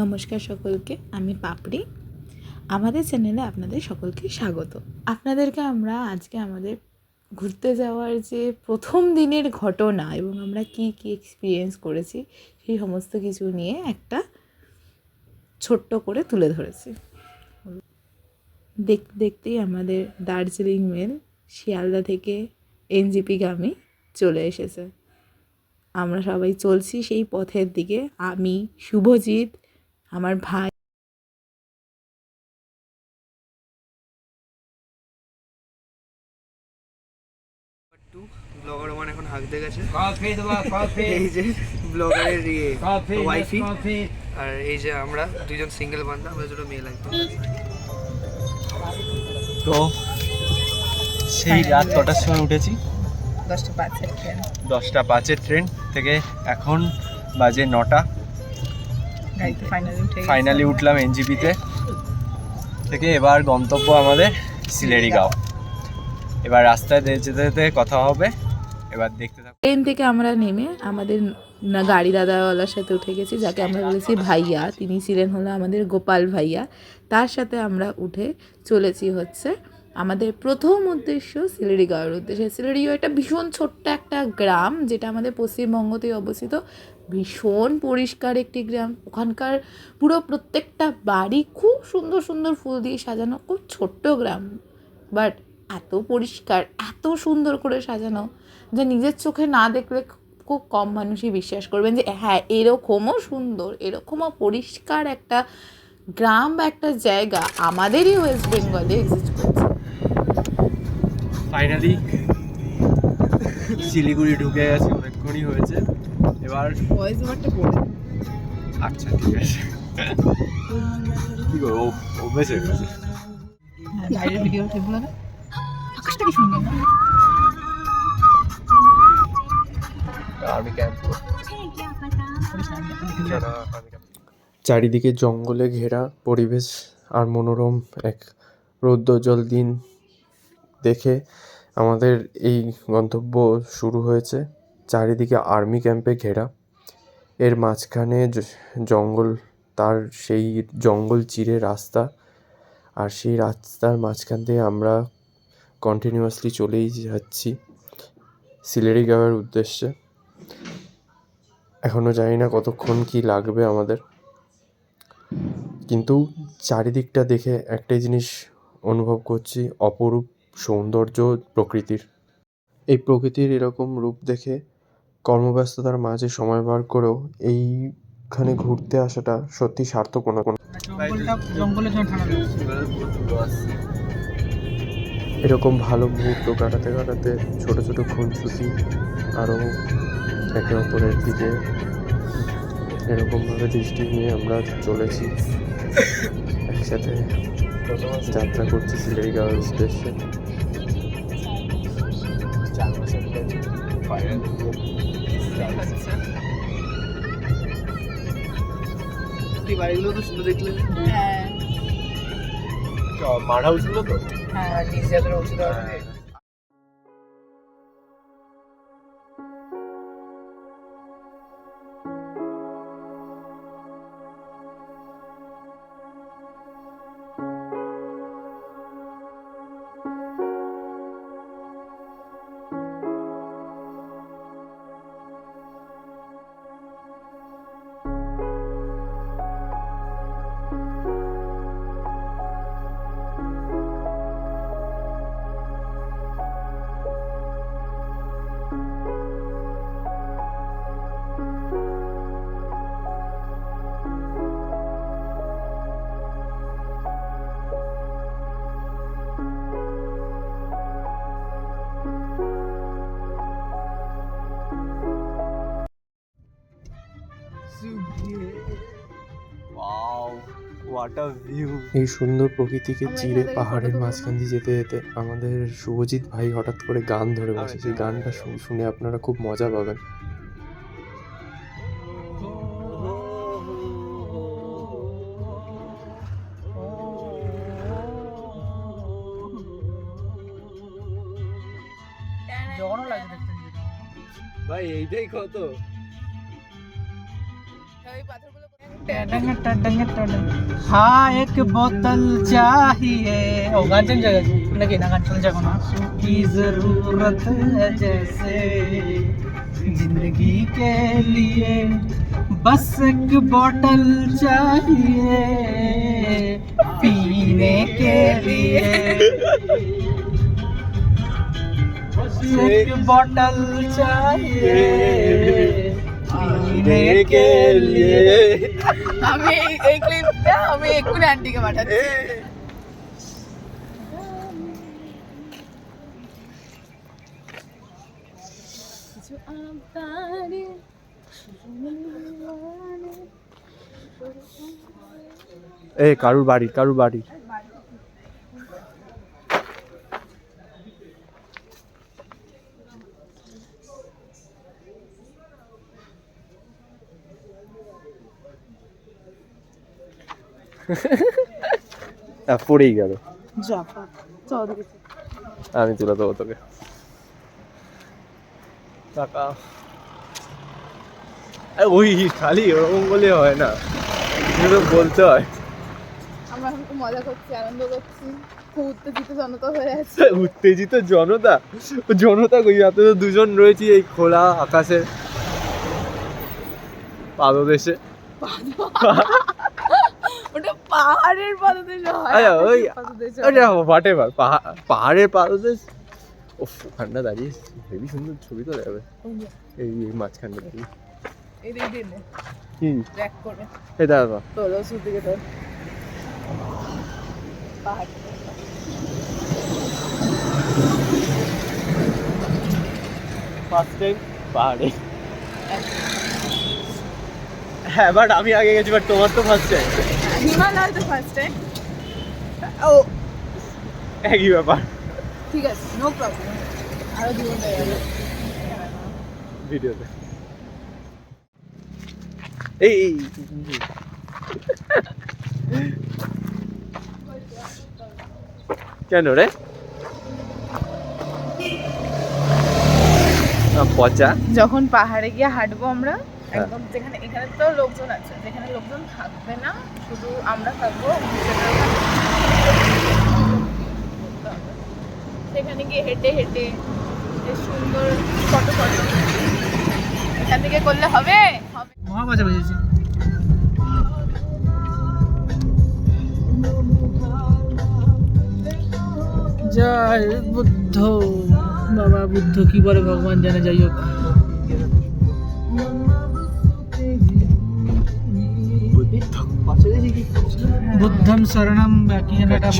নমস্কার সকলকে, আমি পাপড়ি। আমাদের চ্যানেলে আপনাদের সকলকে স্বাগত। আপনাদেরকে আমরা আজকে আমাদের ঘুরতে যাওয়ার যে প্রথম দিনের ঘটনা এবং আমরা কি কি এক্সপিরিয়েন্স করেছি সেই সমস্ত কিছু নিয়ে একটা ছোট্ট করে তুলে ধরেছি। দেখতে দেখতেই আমাদের দার্জিলিং মেল শিয়ালদা থেকে এনজেপিগামী চলে এসেছে। আমরা সবাই চলছি সেই পথের দিকে। আমি, শুভজিৎ, আমার ভাই। ব্লগার ওয়ান এখন হাঁকতে গেছে। এই যে ব্লগারের ওয়াইফি, আর এই যে আমরা দুজন সিঙ্গেল বান্দা, আমরা দুটো মেয়ে লাগতো। তো সেই রাত কটার সময় উঠেছি? 10:05 ট্রেন থেকে এখন বাজে 9টা। ফাইনালি উঠলাম এনজিপিতে থেকে। এবার গন্তব্য আমাদের সিলেরিগাঁও। এবার রাস্তায় যেতে যেতে কথা হবে, এবার দেখতে থাকো। ট্রেন থেকে আমরা নেমে আমাদের গাড়ি দাদাওয়ালার সাথে উঠে গেছি, যাকে আমরা বলেছি ভাইয়া। তিনি ছিলেন হলো আমাদের গোপাল ভাইয়া। তার সাথে আমরা উঠে চলেছি হচ্ছে আমাদের প্রথম উদ্দেশ্য সিলেরিগাঁওয়ের উদ্দেশ্যে। সিলেরিগাঁও একটা ভীষণ ছোট্ট একটা গ্রাম, যেটা আমাদের পশ্চিমবঙ্গতেই অবস্থিত। ভীষণ পরিষ্কার একটি গ্রাম। ওখানকার পুরো প্রত্যেকটা বাড়ি খুব সুন্দর সুন্দর ফুল দিয়ে সাজানো। খুব ছোট্ট গ্রাম, বাট এত পরিষ্কার, এত সুন্দর করে সাজানো যে নিজের চোখে না দেখলে খুব কম মানুষই বিশ্বাস করবেন যে হ্যাঁ, এরকমও সুন্দর, এরকমও পরিষ্কার একটা গ্রাম বা একটা জায়গা আমাদেরই ওয়েস্ট বেঙ্গলে এক্সিস্ট করছে। ফাইনালি শিলিগুড়ি ঢুকে গেছি, অনেকক্ষণই হয়েছে। এবার ভয়েস ওভারটা পড়ে। আচ্ছা, ঠিক আছে। কি করবো, অভ্যেস হয়ে গেছে। বাইরের ভিডিও সেগুলো না, আকাশটা কি সুন্দর না? চারিদিকে জঙ্গলে ঘেরা পরিবেশ আর মনোরম এক রৌদ্রোজ্জ্বল দিন দেখে আমাদের এই গন্তব্য শুরু হয়েছে। চারিদিকে আর্মি ক্যাম্পে ঘেরা, এর মাঝখানে জঙ্গল, তার সেই জঙ্গল চিরে রাস্তা, আর সেই রাস্তার মাঝখান দিয়ে আমরা কন্টিনিউয়াসলি চলেই যাচ্ছি সিলেরিগাঁওয়ের উদ্দেশ্যে। এখনও জানি না কতক্ষণ কি লাগবে আমাদের, কিন্তু চারিদিকটা দেখে একটাই জিনিস অনুভব করছি, অপরূপ সৌন্দর্য প্রকৃতির। এই প্রকৃতির এরকম রূপ দেখে কর্মব্যস্ততার মাঝে সময় বার করেও এইখানে ঘুরতে আসাটা সত্যি সার্থক। এরকম ভালো মুহূর্ত কাটাতে কাটাতে ছোট ছোট খুনসুটি আরও একে অপরের দিকে এরকমভাবে দৃষ্টি নিয়ে আমরা চলেছি, একসাথে যাত্রা করছি সিলেরিগাঁওয়ের উদ্দেশ্যে। বাড়িগুলো তো শুধু দেখলে হ্যাঁ, মারা উঠছিল তো। হ্যাঁ, নিজে ওষুধ এই সুন্দর প্রকৃতিকে চিরে পাহাড়ের মাঝখান দিয়ে যেতে যেতে আমাদের শুভজিৎ ভাই হঠাৎ করে গান ধরে বসে। সেই গানটা শুনে আপনারা খুব মজা পাবেন। জঘন্য লাগছে দেখতে। ভাই এইটাই কত? ওই পাথরগুলো हाँ एक बोतल चाहिए ओ गान चल जाएगा नाকি ना गान चल जाएगा ना की जरूरत है जैसे जिंदगी के लिए बस एक बोतल चाहिए पीने के लिए एक बोतल चाहिए पीने के लिए আমি এই ক্লিপটা আমি এক্ষুনি আন্টিকে পাঠাচ্ছি। এ কারুর বাড়ি পড়েই গেল, আমি তুলে দেবো তোকে টাকা। ওই খালি ওরকম বলে হয় না, এগুলো বলতে হয়। আমরা এখন খুব মজা করছি, আনন্দ করছি, খুব উত্তেজিত জনতা হয়ে আছে। উত্তেজিত জনতা কই, এত তো দুজন রয়েছি এই খোলা আকাশের পাদদেশে। ওটা পাহাড়ের পাদদেশ হয়, আচ্ছা, ওই পাদদেশ ওটা হোয়াটএভার, পাহাড়ের পাদদেশ। ওফ, ওখানটা দাঁড়িয়ে হেবি সুন্দর ছবি তোলা যাবে এই মাঝখানটা দাঁড়িয়ে। এই দিক দিয়ে কি ট্র্যাক করে এই দাঁড়া তোলো শুধু দিকে তোর পাহাড়। ফার্স্ট টাইম পাহাড়ে। হ্যাঁ, বাট আমি আগে গেছি, বাট তোমার তো ফার্স্ট টাইম। হিমালয় তো ফার্স্ট টাইম। ও একই ব্যাপার, ঠিক আছে, নো প্রবলেম, আরো জীবন হয়ে যাবে ভিডিওতে। এই কেন রে পচা? যখন পাহাড়ে গিয়ে হাঁটবো আমরা একদম, যেখানে এখানে তো লোকজন আছে, যেখানে লোকজন থাকবে না, শুধু আমরা থাকবো, সেখানে গিয়ে হেঁটে হেঁটে বেশ সুন্দর ফটো এখান থেকে করলে হবে। মহা মজা পেয়েছি। জয় বুদ্ধ, বাবা বুদ্ধ কি বলে ভগবান জানে, যাই হোক। বুদ্ধম শরণম কি যেন এটা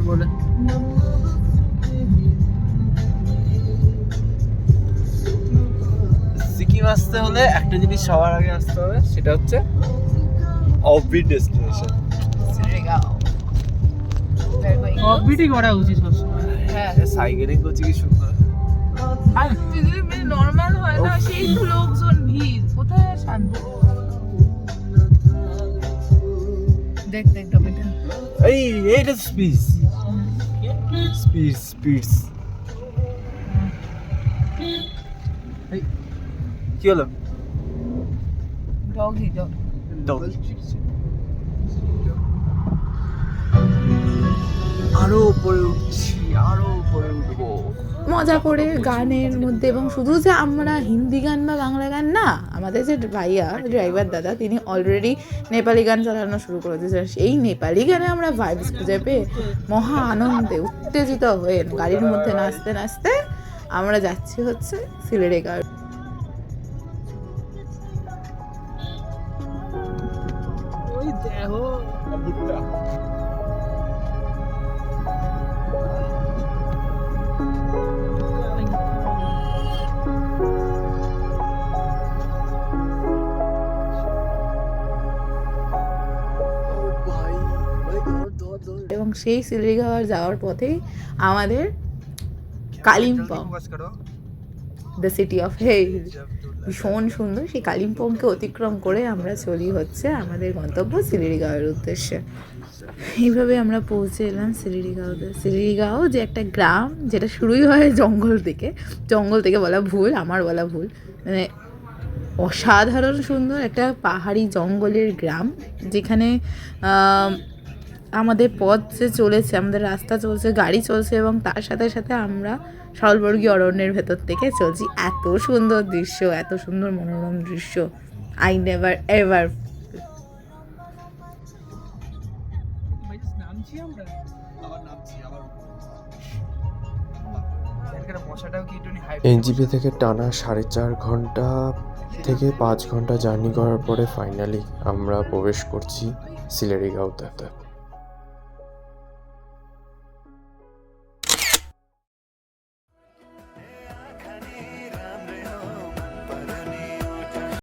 বলে। সিকিম আসতে হলে একটা জিনিস সবার আগে আসতে হবে, সেটা হচ্ছে অফবিট ডেস্টিনেশন। অফবিটই করা উচিত সবসময়। হ্যাঁ, সাইকেলিং করছি কি সুন্দর। আর যদি নর্মাল হয় না, সেই তো লোকজন ভিড়, কোথায় শান্তি। দেখ টমেটো, এই এটা স্পিস কি হলো? Doggy dog. আরো উপরে উঠছি, আরো উপরে উঠবো মজা করে গানের মধ্যে। এবং শুধু যে আমরা হিন্দি গান বা বাংলা গান না, আমাদের যে ভাইয়া ড্রাইভার দাদা, তিনি অলরেডি নেপালি গান চালানো শুরু করে দিয়েছেন। সেই নেপালি গানে আমরা ভাইবস খুঁজে পেয়ে মহা আনন্দে উত্তেজিত হয়ে গাড়ির মধ্যে নাচতে নাচতে আমরা যাচ্ছি হচ্ছে সিলেডিগাঁও। ওই দেখো ভুট্টা। এবং সেই সিলেডিগাঁও যাওয়ার পথেই আমাদের Kalimpong, the city of hell, ভীষণ সুন্দর। সেই কালিম্পংকে অতিক্রম করে আমরা চলি হচ্ছে আমাদের গন্তব্য সিলেডিগাঁওয়ের উদ্দেশ্যে। এইভাবে আমরা পৌঁছে এলাম সিলেডিগাঁওতে। সিলেডিগাঁও যে একটা গ্রাম, যেটা শুরুই হয় জঙ্গল থেকে বলা ভুল, আমার বলা ভুল, মানে অসাধারণ সুন্দর একটা পাহাড়ি জঙ্গলের গ্রাম, যেখানে আমাদের পথ যে চলেছে, আমাদের রাস্তা চলছে, গাড়ি চলছে, এবং তার সাথে সাথে আমরা সরলবর্গী অরণ্যের ভেতর থেকে চলছি। এত সুন্দর দৃশ্য, এত সুন্দর মনোরম দৃশ্য, আই নেভার এভার। ভাই নামছি আমরা এখানে বসাটাও কি একটু হাই এনজিপি থেকে টানা 4.5 ঘন্টা থেকে 5 ঘন্টা জার্নি করার পরে ফাইনালি আমরা প্রবেশ করছি সিলেরিগাঁওতে।